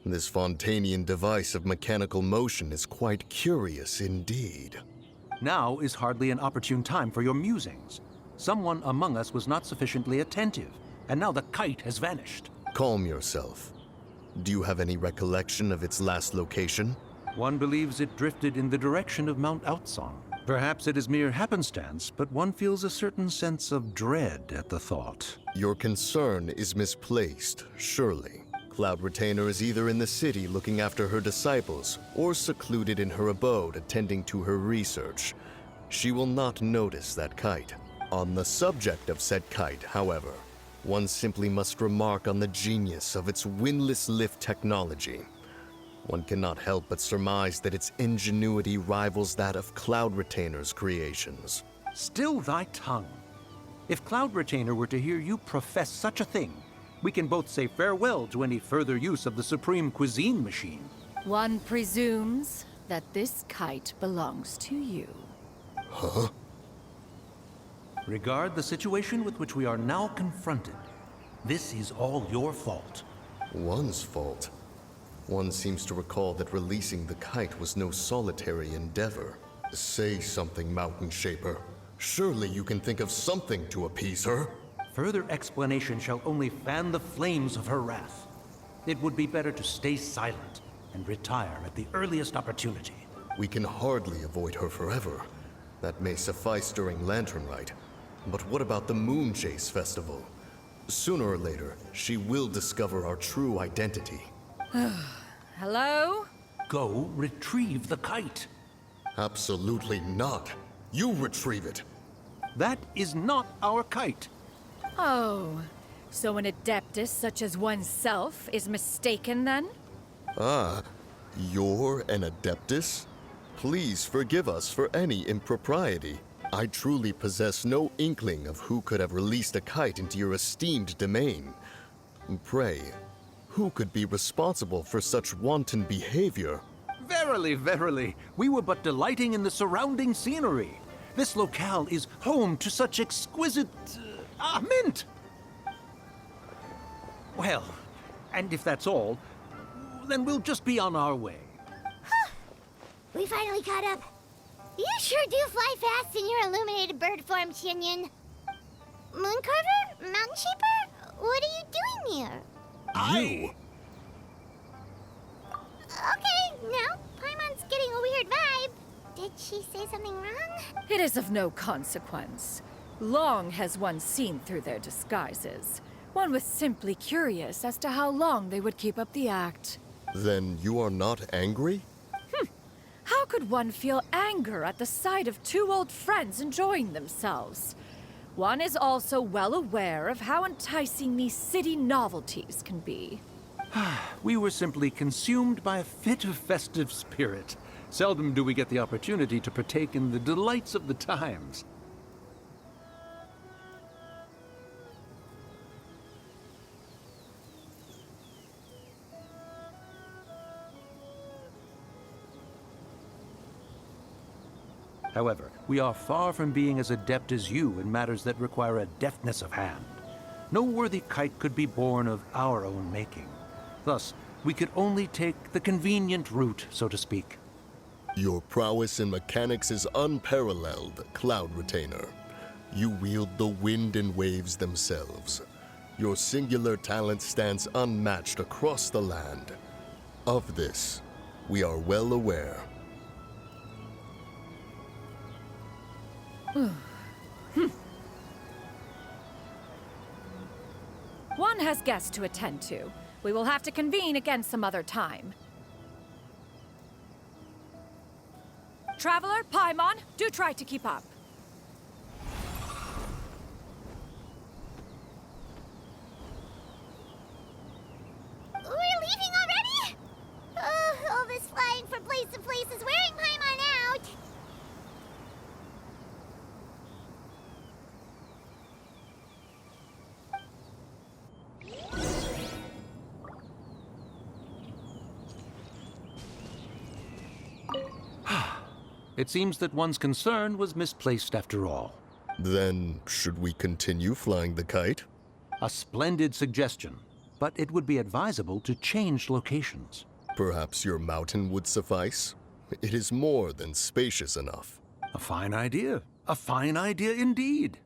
This Fontanian device of mechanical motion is quite curious indeed. Now is hardly an opportune time for your musings. Someone among us was not sufficiently attentive, and now the kite has vanished. Calm yourself. Do you have any recollection of its last location? One believes it drifted in the direction of Mount Outsong. Perhaps it is mere happenstance, but one feels a certain sense of dread at the thought. Your concern is misplaced, surely. Cloud Retainer is either in the city looking after her disciples, or secluded in her abode attending to her research. She will not notice that kite. On the subject of said kite, however, one simply must remark on the genius of its windlass lift technology. One cannot help but surmise that its ingenuity rivals that of Cloud Retainer's creations. Still thy tongue. If Cloud Retainer were to hear you profess such a thing, we can both say farewell to any further use of the Supreme Cuisine Machine. One presumes that this kite belongs to you. Huh? Regard the situation with which we are now confronted. This is all your fault. One's fault? One seems to recall that releasing the kite was no solitary endeavor. Say something, Mountain Shaper. Surely you can think of something to appease her. Further explanation shall only fan the flames of her wrath. It would be better to stay silent and retire at the earliest opportunity. We can hardly avoid her forever. That may suffice during Lantern Rite. But what about the Moon Chase Festival? Sooner or later, she will discover our true identity. Hello? Go retrieve the kite. Absolutely not. You retrieve it. That is not our kite. Oh, so an adeptus such as oneself is mistaken then? Ah, you're an adeptus? Please forgive us for any impropriety. I truly possess no inkling of who could have released a kite into your esteemed domain. Pray, who could be responsible for such wanton behavior? Verily, verily, we were but delighting in the surrounding scenery. This locale is home to such exquisite... mint! Well, and if that's all, then we'll just be on our way. We finally caught up. You sure do fly fast in your illuminated bird form, Chinyan. Mooncarver? Mountain Shaper? What are you doing here? You? Okay, now Paimon's getting a weird vibe. Did she say something wrong? It is of no consequence. Long has one seen through their disguises. One was simply curious as to how long they would keep up the act. Then you are not angry? How could one feel anger at the sight of two old friends enjoying themselves? One is also well aware of how enticing these city novelties can be. We were simply consumed by a fit of festive spirit. Seldom do we get the opportunity to partake in the delights of the times. However, we are far from being as adept as you in matters that require a deftness of hand. No worthy kite could be born of our own making. Thus, we could only take the convenient route, so to speak. Your prowess in mechanics is unparalleled, Cloud Retainer. You wield the wind and waves themselves. Your singular talent stands unmatched across the land. Of this, we are well aware. One has guests to attend to. We will have to convene again some other time. Traveler, Paimon, do try to keep up. We're leaving already? All this flying from place to place is wearing Paimon out. It seems that one's concern was misplaced after all. Then, should we continue flying the kite? A splendid suggestion. but it would be advisable to change locations. Perhaps your mountain would suffice? It is more than spacious enough. A fine idea. A fine idea indeed.